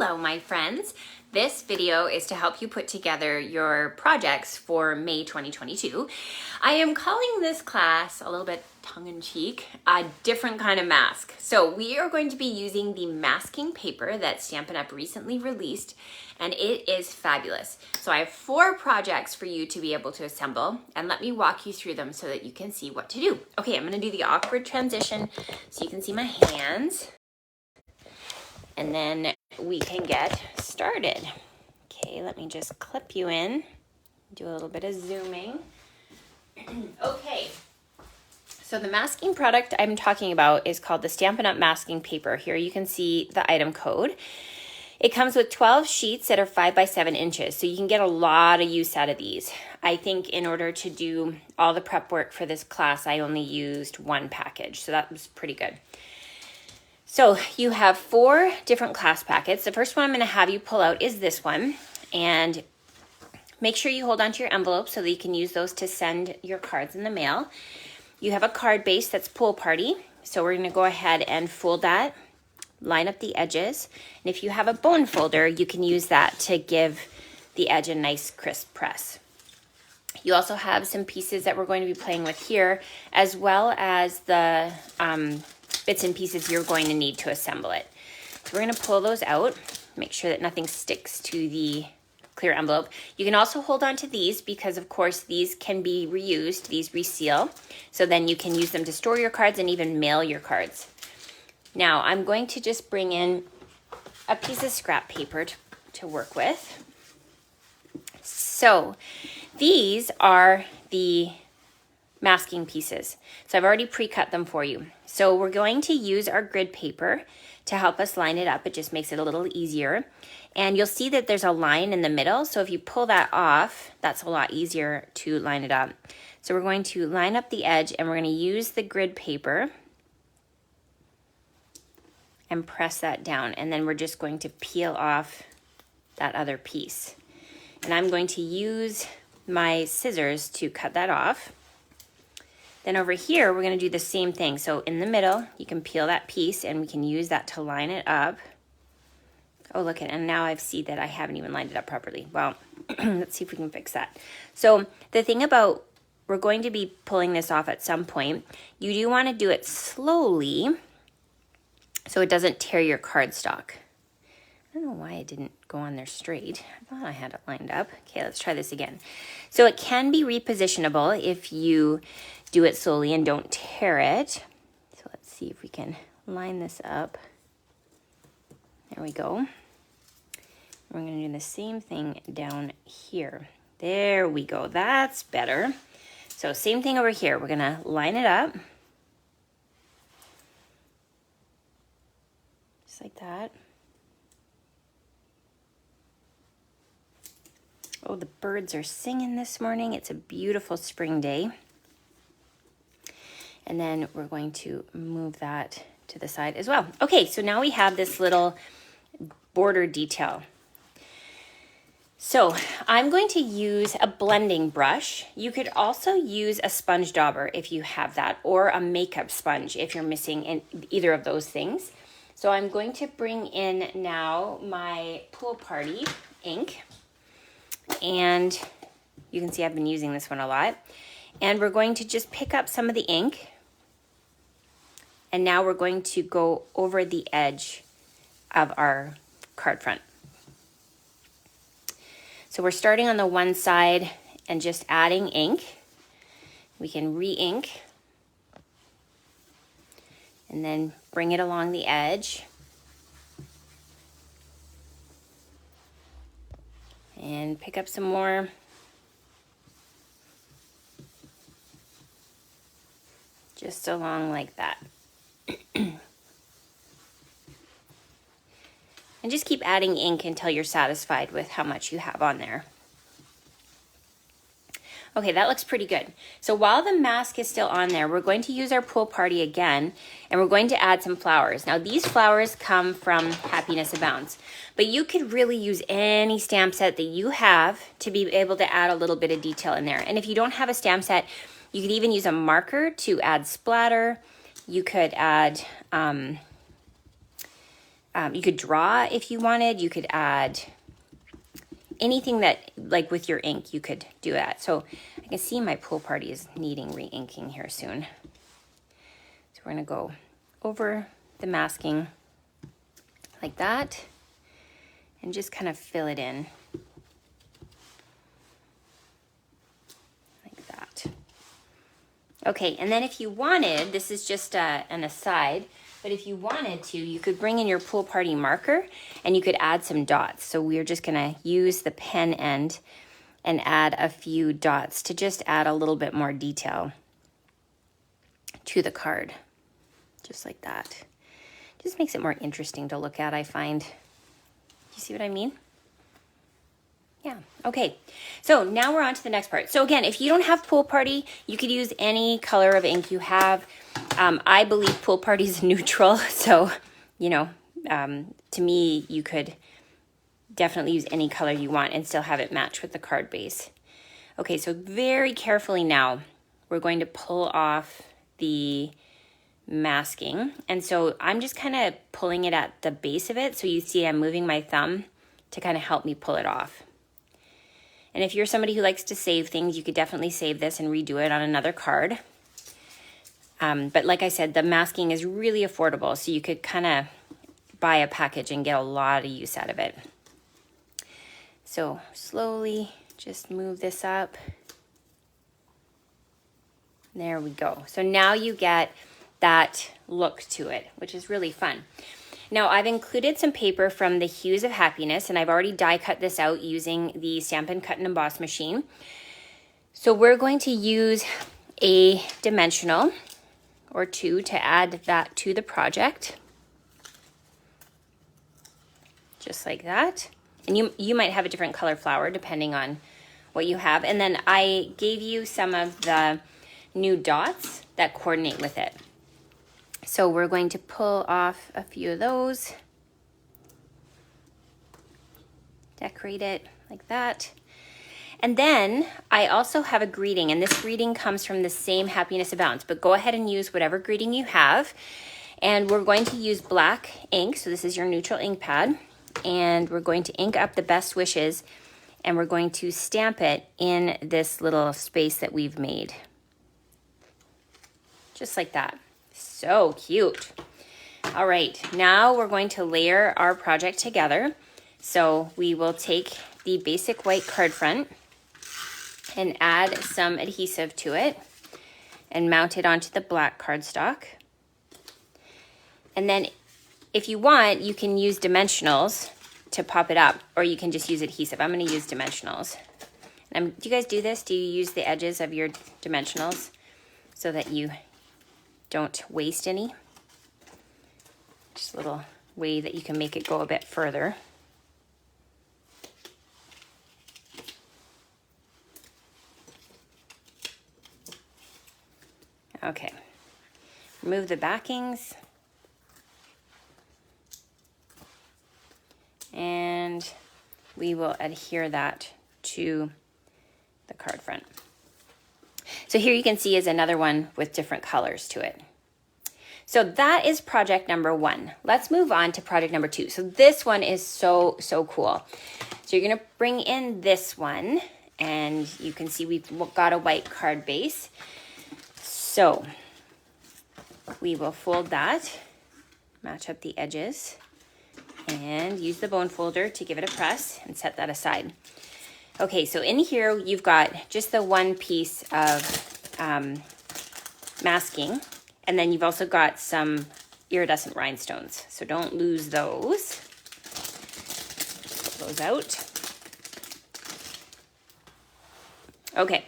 Hello, my friends. This video is to help you put together your projects for May 2022. I am calling this class, a little bit tongue-in-cheek, a different kind of mask. So we are going to be using the masking paper that Stampin' Up! Recently released, and it is fabulous. So I have 4 projects for you to be able to assemble, and let me walk you through them so that you can see what to do. Okay, I'm gonna do the awkward transition so you can see my hands. And then we can get started. Okay, let me just clip you in, do a little bit of zooming. Okay, so the masking product I'm talking about is called the Stampin' Up! Masking Paper. Here you can see the item code. It comes with 12 sheets that are 5 by 7 inches, so you can get a lot of use out of these. I think in order to do all the prep work for this class, I only used 1 package, so that was pretty good. So you have 4 different class packets. The first one I'm going to have you pull out is this one, and make sure you hold onto your envelopes so that you can use those to send your cards in the mail. You have a card base that's Pool Party, so we're going to go ahead and fold that, line up the edges, and if you have a bone folder, you can use that to give the edge a nice crisp press. You also have some pieces that we're going to be playing with here, as well as the bits and pieces you're going to need to assemble it. So we're going to pull those out, make sure that nothing sticks to the clear envelope. You can also hold on to these because of course these can be reused, these reseal, so then you can use them to store your cards and even mail your cards. Now I'm going to just bring in a piece of scrap paper to work with. So these are the masking pieces. So I've already pre-cut them for you. So we're going to use our grid paper to help us line it up. It just makes it a little easier. And you'll see that there's a line in the middle. So if you pull that off, that's a lot easier to line it up. So we're going to line up the edge and we're going to use the grid paper and press that down. And then we're just going to peel off that other piece. And I'm going to use my scissors to cut that off. Then over here, we're going to do the same thing. So in the middle, you can peel that piece and we can use that to line it up. Oh, look at it. And now I see that I haven't even lined it up properly. Well, let's see if we can fix that. So the thing about, we're going to be pulling this off at some point. You do want to do it slowly so it doesn't tear your cardstock. I don't know why it didn't go on there straight. I thought I had it lined up. Okay, let's try this again. So it can be repositionable if you do it slowly and don't tear it. So let's see if we can line this up. There we go. We're going to do the same thing down here. There we go. That's better. So same thing over here. We're going to line it up. Just like that. Oh, the birds are singing this morning. It's a beautiful spring day. And then we're going to move that to the side as well. Okay, so now we have this little border detail. So I'm going to use a blending brush. You could also use a sponge dauber if you have that, or a makeup sponge if you're missing either of those things. So I'm going to bring in now my Pool Party ink. And you can see I've been using this one a lot. And we're going to just pick up some of the ink. And now we're going to go over the edge of our card front. So we're starting on the one side and just adding ink. We can re-ink. And then bring it along the edge. And pick up some more. Just along like that. And just keep adding ink until you're satisfied with how much you have on there. Okay, that looks pretty good. So while the mask is still on there, we're going to use our Pool Party again, and we're going to add some flowers. Now these flowers come from Happiness Abounds, but you could really use any stamp set that you have to be able to add a little bit of detail in there. And if you don't have a stamp set, you could even use a marker to add splatter. You could add You could draw if you wanted. You could add anything that, like with your ink, you could do that. So I can see my pool party is needing re-inking here soon. So we're gonna go over the masking like that and just kind of fill it in like that. Okay, and then if you wanted, this is just an aside, but if you wanted to, you could bring in your pool party marker and you could add some dots. So we're just gonna use the pen end and add a few dots to just add a little bit more detail to the card, just like that. Just makes it more interesting to look at, I find. You see what I mean? Yeah, okay. So now we're on to the next part. So again, if you don't have pool party, you could use any color of ink you have. I believe pool party is neutral, so, you know, to me, you could definitely use any color you want and still have it match with the card base. Okay, so very carefully now, we're going to pull off the masking. And so I'm just kind of pulling it at the base of it. So you see I'm moving my thumb to kind of help me pull it off. And if you're somebody who likes to save things, you could definitely save this and redo it on another card. But like I said, the masking is really affordable, so you could kind of buy a package and get a lot of use out of it. So slowly just move this up. There we go. So now you get that look to it, which is really fun. Now I've included some paper from the Hues of Happiness, and I've already die cut this out using the Stampin' Cut and Emboss machine. So we're going to use a dimensional or two to add that to the project. Just like that. And you might have a different color flower depending on what you have. And then I gave you some of the new dots that coordinate with it. So we're going to pull off a few of those. Decorate it like that. And then I also have a greeting, and this greeting comes from the same Happiness Abounds, but go ahead and use whatever greeting you have. And we're going to use black ink, so this is your neutral ink pad, and we're going to ink up the best wishes, and we're going to stamp it in this little space that we've made. Just like that. So cute. All right, now we're going to layer our project together. So we will take the basic white card front and add some adhesive to it and mount it onto the black cardstock. And then if you want, you can use dimensionals to pop it up, or you can just use adhesive. I'm going to use dimensionals. Do you guys do this? Do you use the edges of your dimensionals so that you don't waste any? Just a little way that you can make it go a bit further. Okay, remove the backings. And we will adhere that to the card front. So here you can see is another one with different colors to it. So that is project number 1. Let's move on to project number 2. So this one is so cool. So you're gonna bring in this one, and you can see we've got a white card base. So we will fold that, match up the edges, and use the bone folder to give it a press and set that aside. Okay, so in here you've got just the one piece of masking, and then you've also got some iridescent rhinestones. So don't lose those. Pull those out. Okay.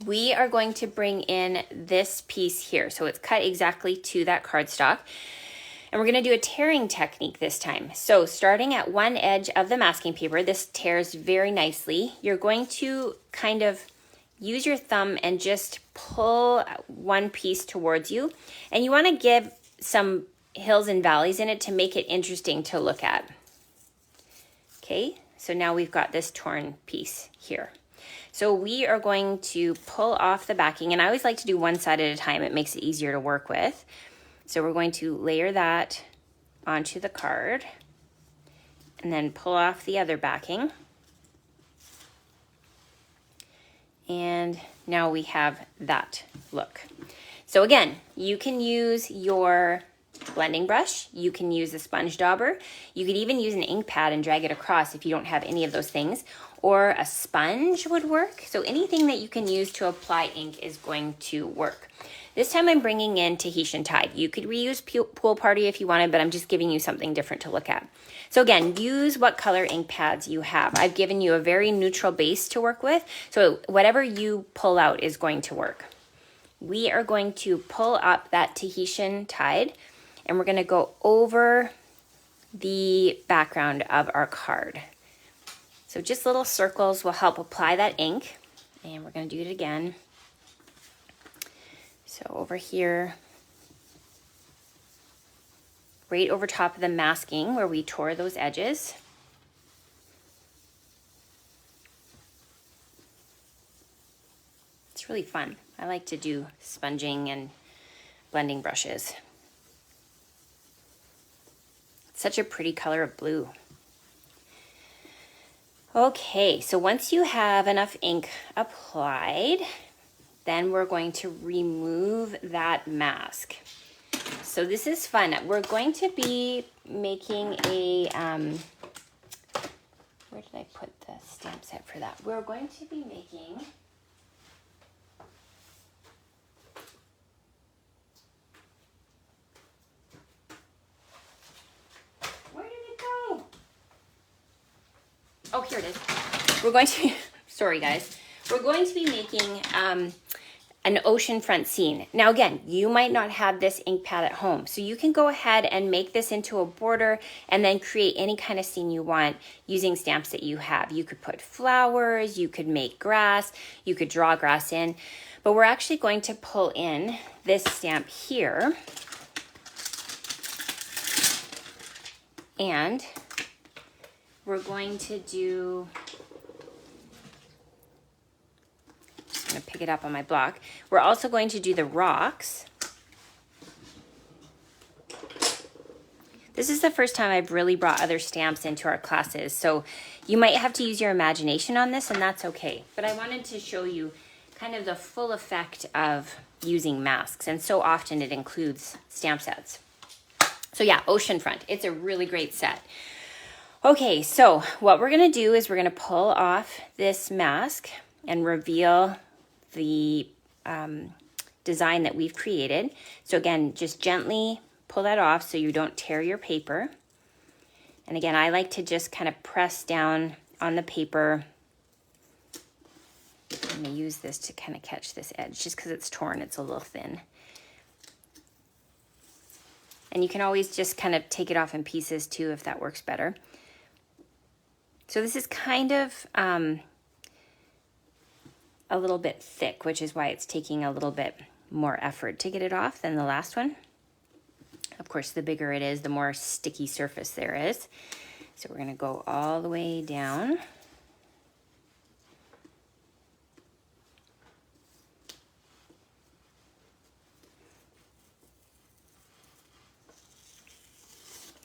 We are going to bring in this piece here. So it's cut exactly to that cardstock. And we're going to do a tearing technique this time. So starting at one edge of the masking paper, this tears very nicely. You're going to kind of use your thumb and just pull one piece towards you. And you want to give some hills and valleys in it to make it interesting to look at. Okay, so now we've got this torn piece here. So we are going to pull off the backing, and I always like to do one side at a time. It makes it easier to work with. So we're going to layer that onto the card and then pull off the other backing. And now we have that look. So again, you can use your blending brush, you can use a sponge dauber, you could even use an ink pad and drag it across if you don't have any of those things, or a sponge would work. So anything that you can use to apply ink is going to work. This time I'm bringing in Tahitian Tide. You could reuse Pool Party if you wanted, but I'm just giving you something different to look at. So again, use what color ink pads you have. I've given you a very neutral base to work with, so whatever you pull out is going to work. We are going to pull up that Tahitian Tide, and we're going to go over the background of our card. So just little circles will help apply that ink, and we're going to do it again. So over here, right over top of the masking where we tore those edges. It's really fun. I like to do sponging and blending brushes. It's such a pretty color of blue. Okay, so once you have enough ink applied, then we're going to remove that mask. So this is fun. We're going to be making a, where did I put the stamp set for that? We're going to be making oh, here it is. We're going to, sorry guys. We're going to be making an oceanfront scene. Now again, you might not have this ink pad at home, so you can go ahead and make this into a border and then create any kind of scene you want using stamps that you have. You could put flowers, you could make grass, you could draw grass in, but we're actually going to pull in this stamp here. And we're going to do, I'm going to pick it up on my block. We're also going to do the rocks. This is the first time I've really brought other stamps into our classes, so you might have to use your imagination on this, and that's okay. But I wanted to show you kind of the full effect of using masks, and so often it includes stamp sets. So yeah, Oceanfront, it's a really great set. Okay, so what we're gonna do is we're gonna pull off this mask and reveal the design that we've created. So again, just gently pull that off so you don't tear your paper. And again, I like to just kind of press down on the paper. I'm gonna use this to kind of catch this edge just because it's torn, it's a little thin. And you can always just kind of take it off in pieces too if that works better. So this is kind of a little bit thick, which is why it's taking a little bit more effort to get it off than the last one. Of course, the bigger it is, the more sticky surface there is. So we're gonna go all the way down.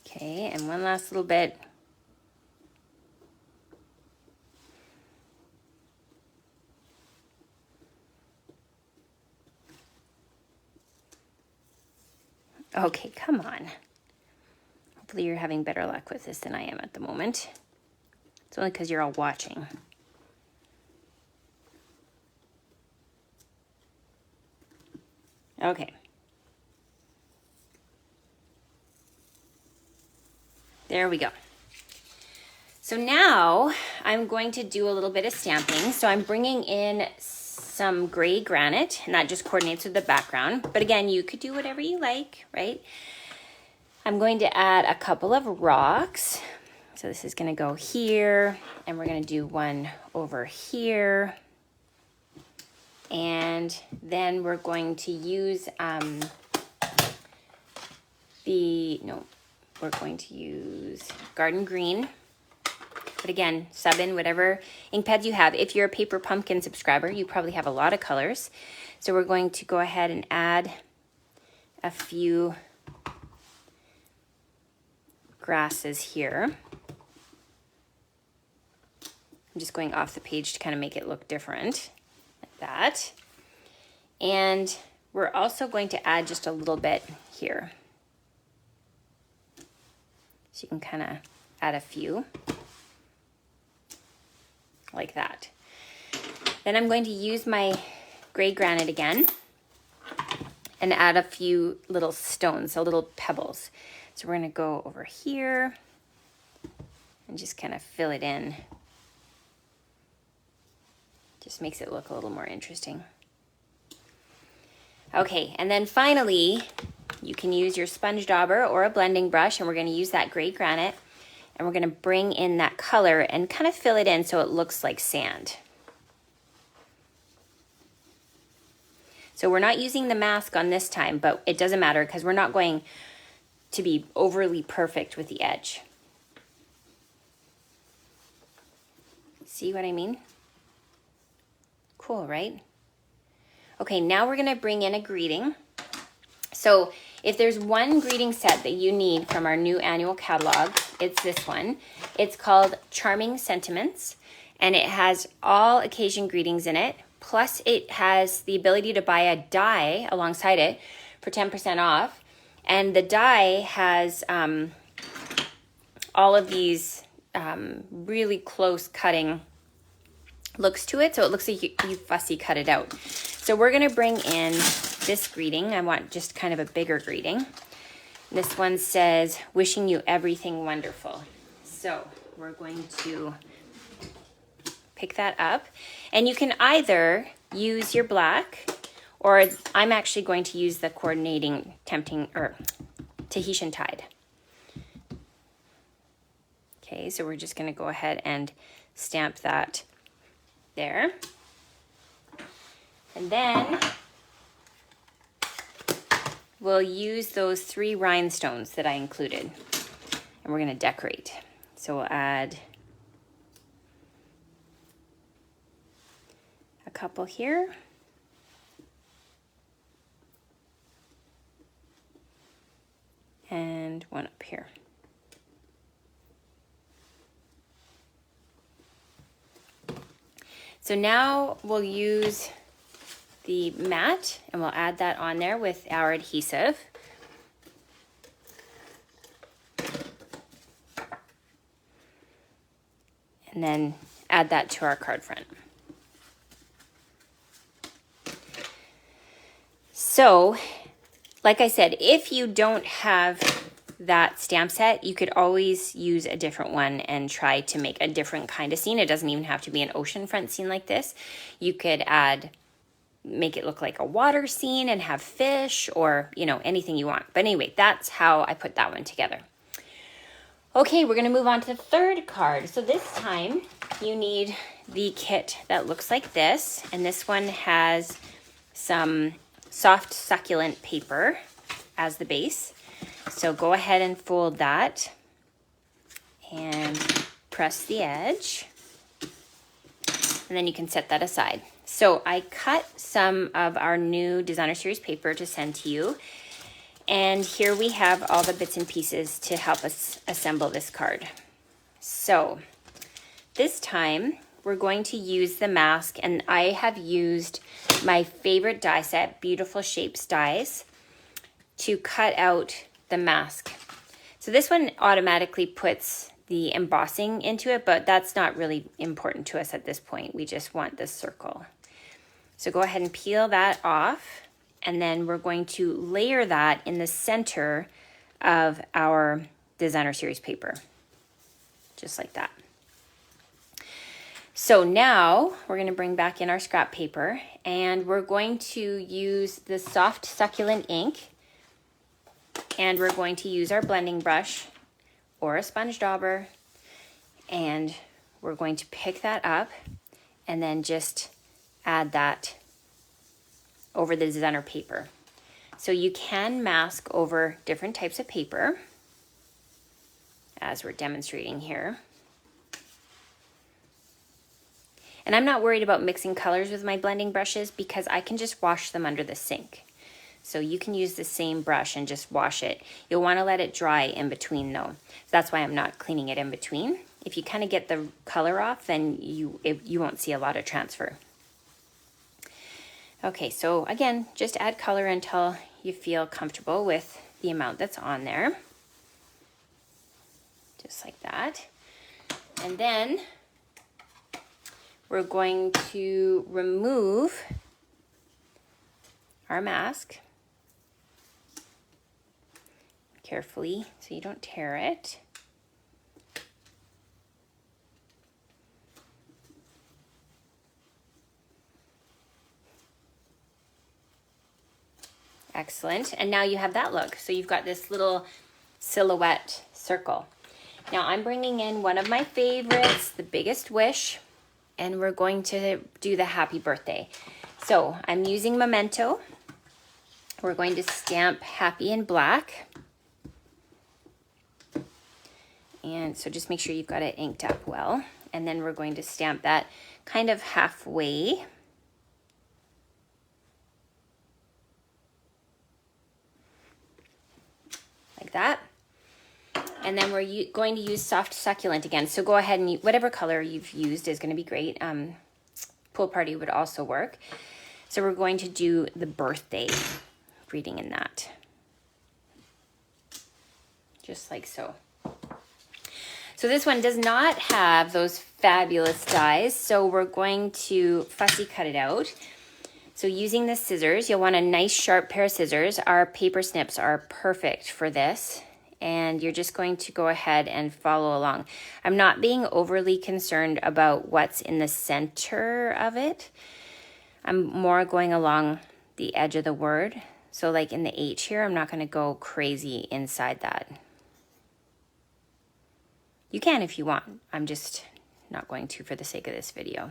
Okay, and one last little bit. Okay, come on. Hopefully you're having better luck with this than I am at the moment. It's only because you're all watching. Okay. There we go. So now I'm going to do a little bit of stamping. So I'm bringing in some gray granite, and that just coordinates with the background. But again, you could do whatever you like, right? I'm going to add a couple of rocks. So this is gonna go here, and we're gonna do one over here. And then we're going to use we're going to use Garden Green. But again, sub in whatever ink pads you have. If you're a Paper Pumpkin subscriber, you probably have a lot of colors. So we're going to go ahead and add a few grasses here. I'm just going off the page to kind of make it look different, like that. And we're also going to add just a little bit here. So you can kind of add a few, like that. Then I'm going to use my gray granite again and add a few little stones, so little pebbles. So we're going to go over here and just kind of fill it in. Just makes it look a little more interesting. Okay, and then finally, you can use your sponge dauber or a blending brush, and we're going to use that gray granite, and we're going to bring in that color and kind of fill it in so it looks like sand. So we're not using the mask on this time, but it doesn't matter because we're not going to be overly perfect with the edge. See what I mean? Cool, right? Okay, now we're gonna bring in a greeting. So if there's one greeting set that you need from our new annual catalog, it's this one. It's called Charming Sentiments, and it has all occasion greetings in it. Plus it has the ability to buy a die alongside it for 10% off. And the die has all of these really close cutting looks to it. So it looks like you fussy cut it out. So we're going to bring in this greeting. I want just kind of a bigger greeting. This one says, wishing you everything wonderful. So we're going to pick that up. And you can either use your black, or I'm actually going to use the coordinating Tahitian Tide. Okay, so we're just going to go ahead and stamp that there. And then we'll use those 3 rhinestones that I included, and we're going to decorate. So we'll add a couple here. And one up here. So now we'll use the mat and we'll add that on there with our adhesive. And then add that to our card front. So, like I said, if you don't have that stamp set, you could always use a different one and try to make a different kind of scene. It doesn't even have to be an oceanfront scene like this. You could make it look like a water scene and have fish or, anything you want. But anyway, that's how I put that one together. Okay, we're going to move on to the third card. So this time you need the kit that looks like this. And this one has some soft succulent paper as the base. So go ahead and fold that and press the edge. And then you can set that aside. So I cut some of our new Designer Series paper to send to you. And here we have all the bits and pieces to help us assemble this card. So this time we're going to use the mask, and I have used my favorite die set, Beautiful Shapes dies, to cut out the mask. So this one automatically puts the embossing into it, but that's not really important to us at this point. We just want this circle. So go ahead and peel that off, and then we're going to layer that in the center of our Designer Series paper, just like that. So now we're going to bring back in our scrap paper, and we're going to use the soft succulent ink, and we're going to use our blending brush or a sponge dauber, and we're going to pick that up and then just add that over the designer paper. So you can mask over different types of paper, as we're demonstrating here. And I'm not worried about mixing colors with my blending brushes because I can just wash them under the sink. So you can use the same brush and just wash it. You'll want to let it dry in between though. That's why I'm not cleaning it in between. If you kind of get the color off, then you won't see a lot of transfer. Okay, so again, just add color until you feel comfortable with the amount that's on there. Just like that. And then we're going to remove our mask carefully so you don't tear it. Excellent. And now you have that look. So you've got this little silhouette circle. Now I'm bringing in one of my favorites, the Biggest Wish, and we're going to do the happy birthday. So I'm using Memento. We're going to stamp happy in black. And so just make sure you've got it inked up well. And then we're going to stamp that kind of halfway. Like that. And then we're going to use Soft Succulent again. So go ahead and whatever color you've used is going to be great. Pool Party would also work. So we're going to do the birthday reading in that. Just like so. So this one does not have those fabulous dies. So we're going to fussy cut it out. So using the scissors, you'll want a nice sharp pair of scissors. Our paper snips are perfect for this. And you're just going to go ahead and follow along. I'm not being overly concerned about what's in the center of it. I'm more going along the edge of the word. So like in the H here, I'm not going to go crazy inside that. You can if you want. I'm just not going to for the sake of this video.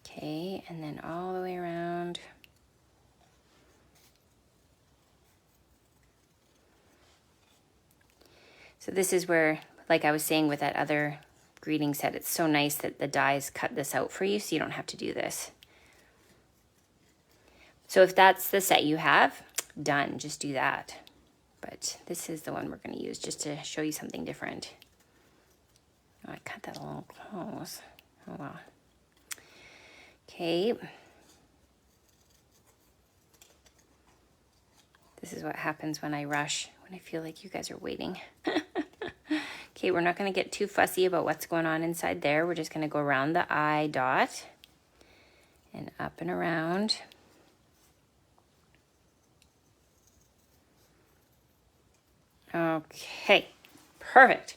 Okay, and then all the way around. So this is where, like I was saying with that other greeting set, it's so nice that the dies cut this out for you so you don't have to do this. So if that's the set you have, done, just do that. But this is the one we're going to use just to show you something different. Oh, I cut that a little close. Oh well. Okay. This is what happens when I rush, when I feel like you guys are waiting. Okay, we're not going to get too fussy about what's going on inside there. We're just going to go around the eye dot and up and around. Okay, perfect.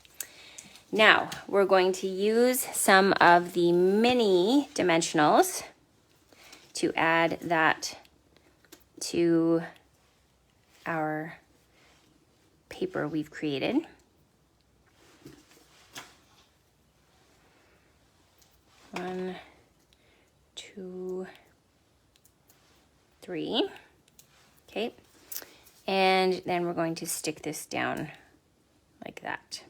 Now we're going to use some of the mini dimensionals to add that to our paper we've created. One, two, three. Okay. And then we're going to stick this down like that.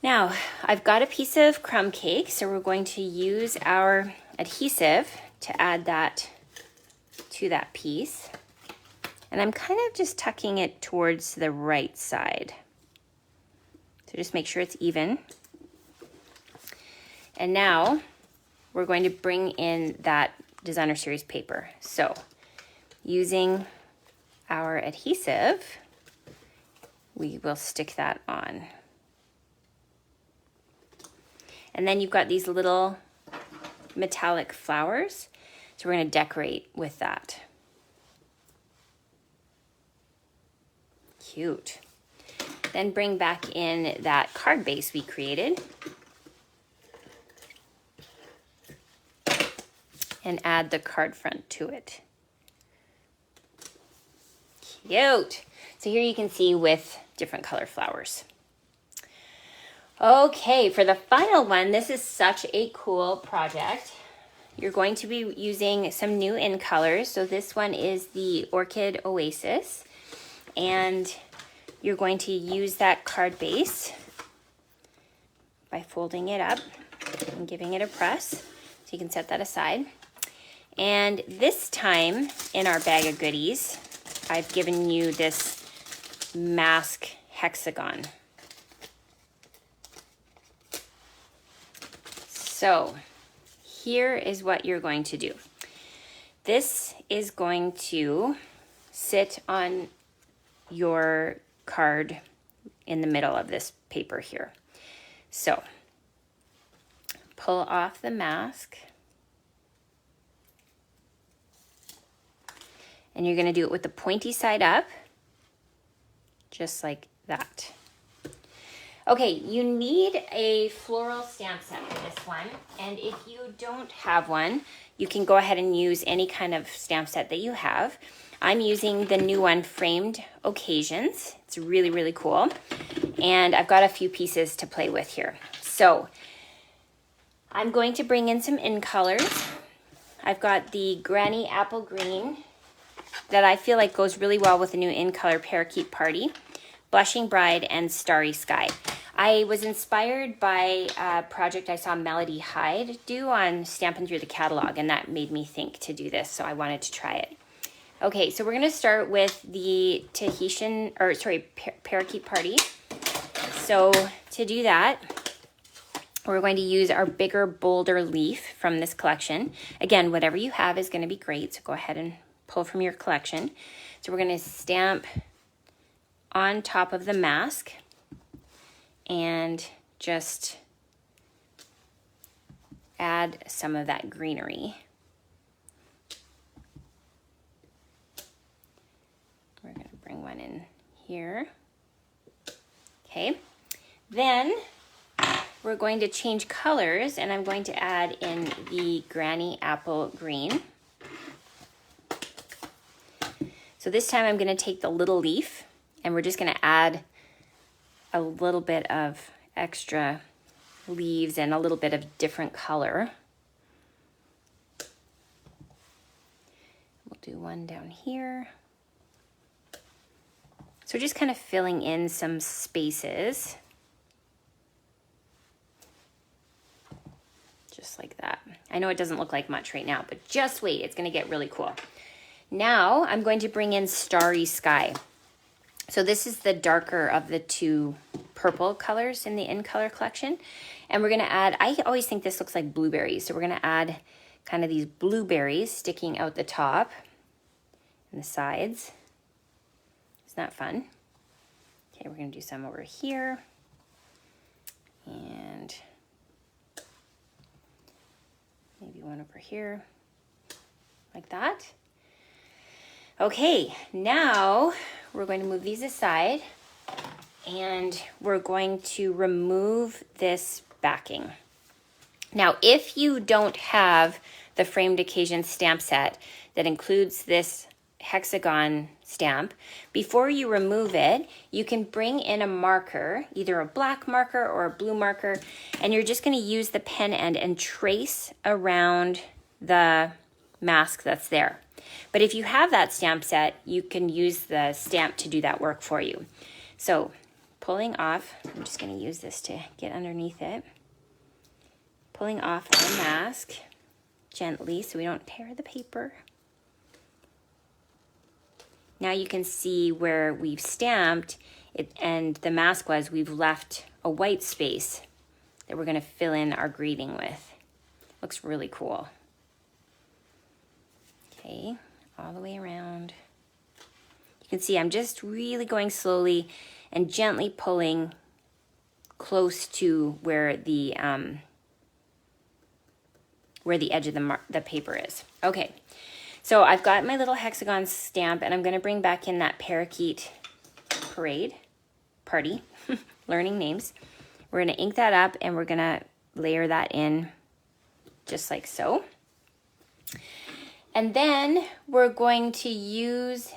Now, I've got a piece of crumb cake, so we're going to use our adhesive to add that to that piece. And I'm kind of just tucking it towards the right side. So just make sure it's even. And now we're going to bring in that Designer Series paper. So using our adhesive, we will stick that on. And then you've got these little metallic flowers. So we're going to decorate with that. Cute. Then bring back in that card base we created. And add the card front to it. Cute. So here you can see with different color flowers. Okay, for the final one, this is such a cool project. You're going to be using some new in colors. So this one is the Orchid Oasis. And you're going to use that card base by folding it up and giving it a press. So you can set that aside. And this time in our bag of goodies, I've given you this mask hexagon. So here is what you're going to do. This is going to sit on your card in the middle of this paper here. So pull off the mask. And you're going to do it with the pointy side up, just like that. Okay, you need a floral stamp set for this one. And if you don't have one, you can go ahead and use any kind of stamp set that you have. I'm using the new one, Framed Occasions. It's really, really cool. And I've got a few pieces to play with here. So I'm going to bring in some in colors. I've got the Granny Apple Green that I feel like goes really well with the new in color Parakeet Party, Blushing Bride, and Starry Sky. I was inspired by a project I saw Melody Hyde do on Stampin' Through the Catalog, and that made me think to do this, so I wanted to try it. Okay, so we're going to start with the Parakeet Party. So to do that, we're going to use our bigger, bolder leaf from this collection. Again, whatever you have is going to be great, so go ahead and pull from your collection. So we're going to stamp on top of the mask and just add some of that greenery. We're going to bring one in here. Okay, then we're going to change colors, and I'm going to add in the Granny Apple Green. So this time I'm going to take the little leaf, and we're just going to add a little bit of extra leaves and a little bit of different color. We'll do one down here. So just kind of filling in some spaces. Just like that. I know it doesn't look like much right now, but just wait, it's going to get really cool. Now I'm going to bring in Starry Sky. So this is the darker of the two purple colors in the In Color collection. And we're going to add, I always think this looks like blueberries. So we're going to add kind of these blueberries sticking out the top and the sides. Isn't that fun? Okay, we're going to do some over here. And maybe one over here, like that. Okay, now we're going to move these aside, and we're going to remove this backing. Now, if you don't have the Framed Occasion stamp set that includes this hexagon stamp, before you remove it, you can bring in a marker, either a black marker or a blue marker, and you're just going to use the pen end and trace around the mask that's there. But if you have that stamp set, you can use the stamp to do that work for you. So pulling off, I'm just going to use this to get underneath it. Pulling off the mask gently so we don't tear the paper. Now you can see where we've stamped it and the mask was, we've left a white space that we're going to fill in our greeting with. Looks really cool. Okay, all the way around. You can see I'm just really going slowly and gently pulling close to where the edge of the paper is. Okay, so I've got my little hexagon stamp, and I'm going to bring back in that Parakeet Party, learning names. We're going to ink that up, and we're going to layer that in just like so. And then we're going to use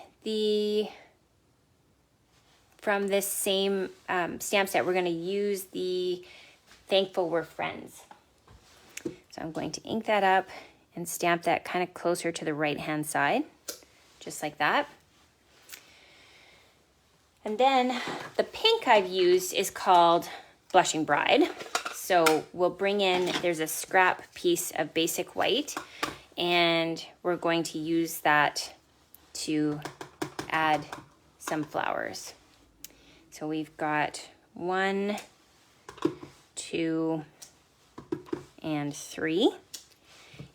from this same stamp set, we're going to use the Thankful We're Friends. So I'm going to ink that up and stamp that kind of closer to the right-hand side, just like that. And then the pink I've used is called Blushing Bride. So we'll bring in, there's a scrap piece of basic white, and we're going to use that to add some flowers. So we've got 1, 2, and 3.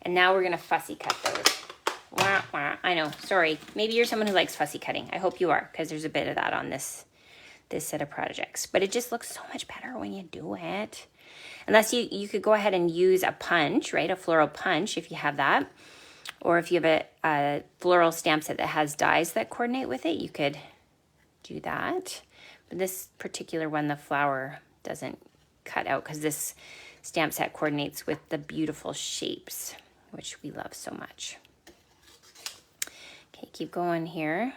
And now we're gonna fussy cut those. Wah, wah. I know, sorry. Maybe you're someone who likes fussy cutting. I hope you are, because there's a bit of that on this set of projects. But it just looks so much better when you do it. Unless you could go ahead and use a punch, right? A floral punch if you have that. Or if you have a floral stamp set that has dies that coordinate with it, you could do that. But this particular one, the flower doesn't cut out because this stamp set coordinates with the beautiful shapes, which we love so much. Okay, keep going here.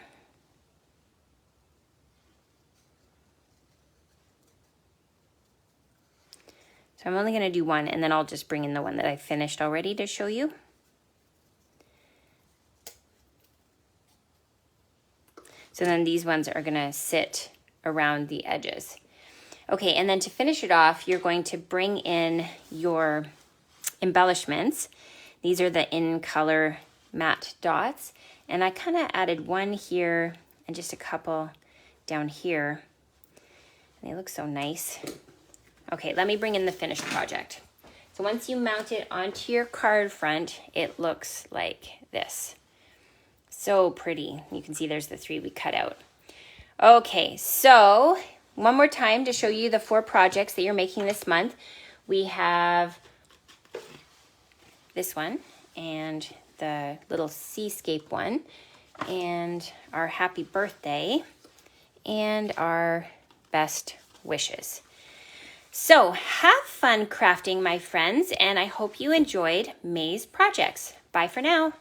So I'm only going to do one, and then I'll just bring in the one that I finished already to show you. So then these ones are going to sit around the edges. Okay, and then to finish it off, you're going to bring in your embellishments. These are the In Color matte dots. And I kind of added one here and just a couple down here. And they look so nice. Okay, let me bring in the finished project. So once you mount it onto your card front, it looks like this. So pretty. You can see there's the 3 we cut out. Okay, so one more time to show you the 4 projects that you're making this month. We have this one and the little seascape one and our happy birthday and our best wishes. So have fun crafting, my friends, and I hope you enjoyed May's projects. Bye for now.